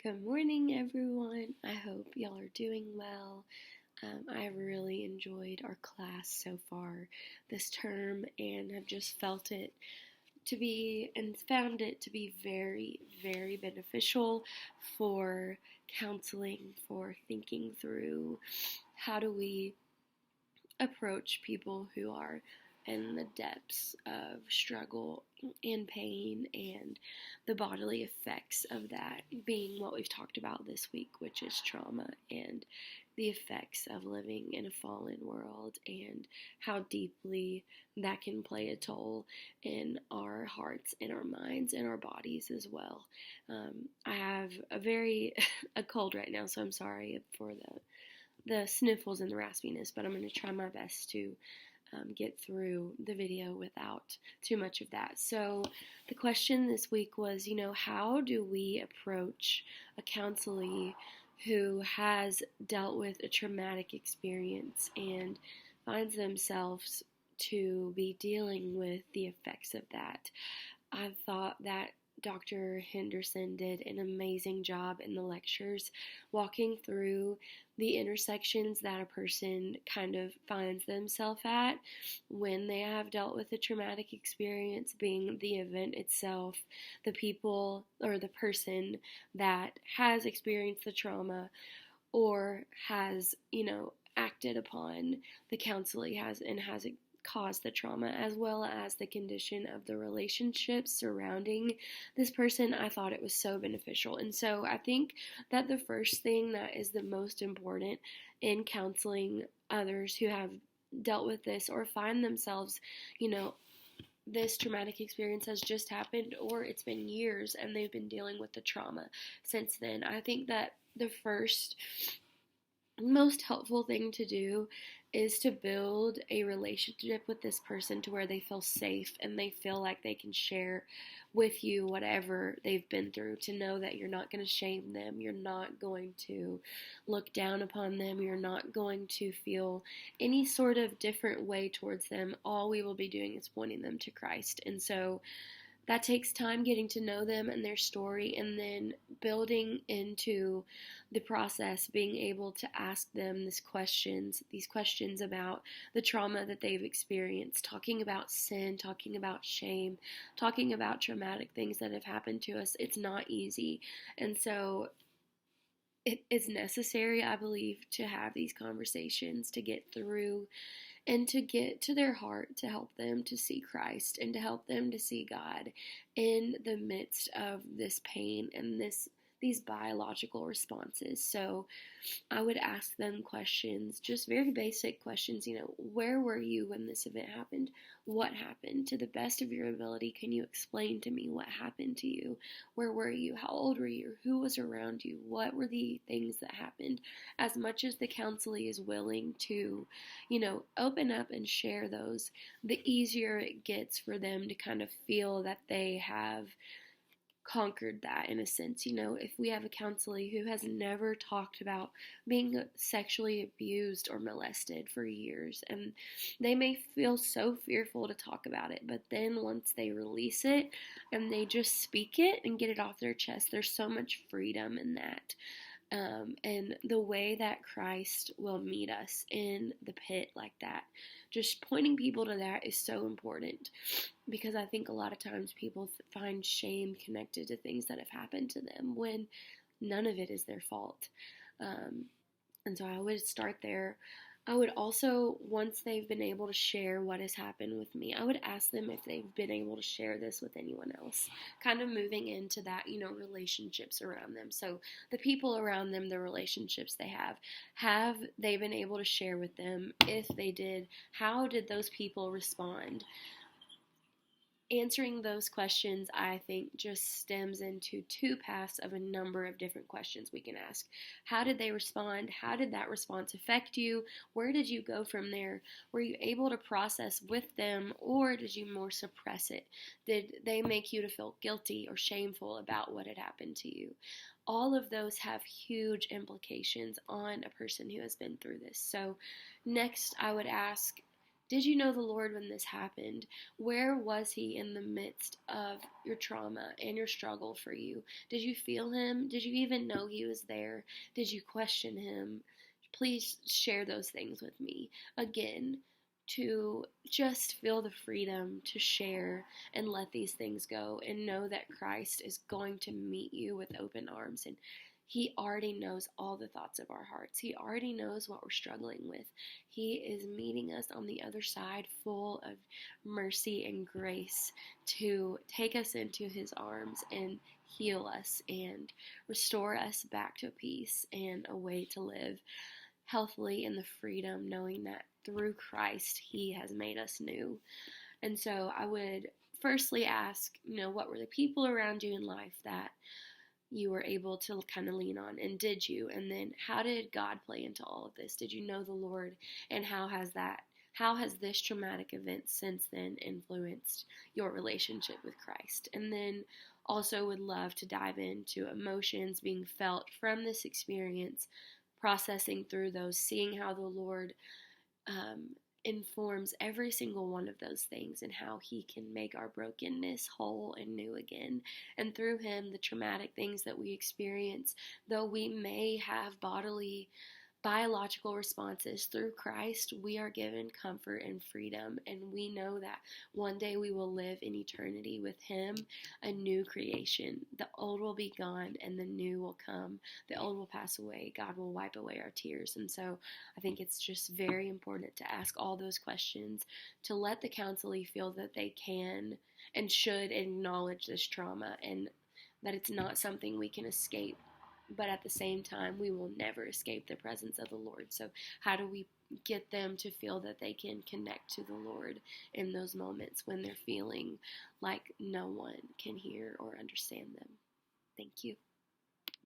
Good morning, everyone. I hope y'all are doing well. I have really enjoyed our class so far this term and have just felt it to be and found it to be very, very beneficial for counseling, for thinking through how do we approach people who are in the depths of struggle and pain and the bodily effects of that being what we've talked about this week, which is trauma and the effects of living in a fallen world and how deeply that can play a toll in our hearts and our minds and our bodies as well. I have a cold right now, so I'm sorry for the sniffles and the raspiness, but I'm going to try my best to get through the video without too much of that. So the question this week was, how do we approach a counselee who has dealt with a traumatic experience and finds themselves to be dealing with the effects of that? I thought that Dr. Henderson did an amazing job in the lectures walking through the intersections that a person kind of finds themselves at when they have dealt with a traumatic experience, being the event itself, the people or the person that has experienced the trauma or has, acted upon the counseling has caused the trauma, as well as the condition of the relationships surrounding this person. I thought it was so beneficial. And so I think that the first thing that is the most important in counseling others who have dealt with this or find themselves, this traumatic experience has just happened or it's been years and they've been dealing with the trauma since then. I think that the first most helpful thing to do is to build a relationship with this person to where they feel safe and they feel like they can share with you whatever they've been through, to know that you're not going to shame them, you're not going to look down upon them, you're not going to feel any sort of different way towards them. All we will be doing is pointing them to Christ. And so that takes time, getting to know them and their story, and then building into the process, being able to ask them these questions about the trauma that they've experienced, talking about sin, talking about shame, talking about traumatic things that have happened to us. It's not easy. And so it is necessary, I believe, to have these conversations to get through and to get to their heart, to help them to see Christ and to help them to see God in the midst of this pain and these biological responses. So I would ask them questions, just very basic questions, where were you when this event happened? What happened? To the best of your ability, can you explain to me what happened to you? Where were you? How old were you? Who was around you? What were the things that happened? As much as the counselee is willing to, open up and share those, the easier it gets for them to kind of feel that they have conquered that in a sense. If we have a counselee who has never talked about being sexually abused or molested for years, and they may feel so fearful to talk about it, but then once they release it and they just speak it and get it off their chest, there's so much freedom in that. And the way that Christ will meet us in the pit like that, just pointing people to that is so important, because I think a lot of times people find shame connected to things that have happened to them when none of it is their fault. And so I would start there. I would also, once they've been able to share what has happened with me, I would ask them if they've been able to share this with anyone else, kind of moving into that, relationships around them. So the people around them, the relationships they have they been able to share with them? If they did, how did those people respond? Answering those questions, I think, just stems into two paths of a number of different questions we can ask. How did they respond? How did that response affect you? Where did you go from there? Were you able to process with them, or did you more suppress it? Did they make you to feel guilty or shameful about what had happened to you? All of those have huge implications on a person who has been through this. So next, I would ask, Did you know the Lord when this happened? Where was He in the midst of your trauma and your struggle for you? Did you feel Him? Did you even know He was there? Did you question Him? Please share those things with me. Again, to just feel the freedom to share and let these things go and know that Christ is going to meet you with open arms, and He already knows all the thoughts of our hearts. He already knows what we're struggling with. He is meeting us on the other side full of mercy and grace to take us into His arms and heal us and restore us back to peace and a way to live healthily in the freedom, knowing that through Christ He has made us new. And so I would firstly ask, what were the people around you in life that you were able to kind of lean on, and did you? And then how did God play into all of this? Did you know the Lord, and how has this traumatic event since then influenced your relationship with Christ? And then also would love to dive into emotions being felt from this experience, processing through those, seeing how the Lord informs every single one of those things and how He can make our brokenness whole and new again. And through Him, the traumatic things that we experience, though we may have biological responses, through Christ we are given comfort and freedom, and we know that one day we will live in eternity with Him, a new creation. The old will be gone and the new will come. The old will pass away. God will wipe away our tears. And so I think it's just very important to ask all those questions, to let the counselee feel that they can and should acknowledge this trauma, and that it's not something we can escape, but at the same time, we will never escape the presence of the Lord. So how do we get them to feel that they can connect to the Lord in those moments when they're feeling like no one can hear or understand them? Thank you.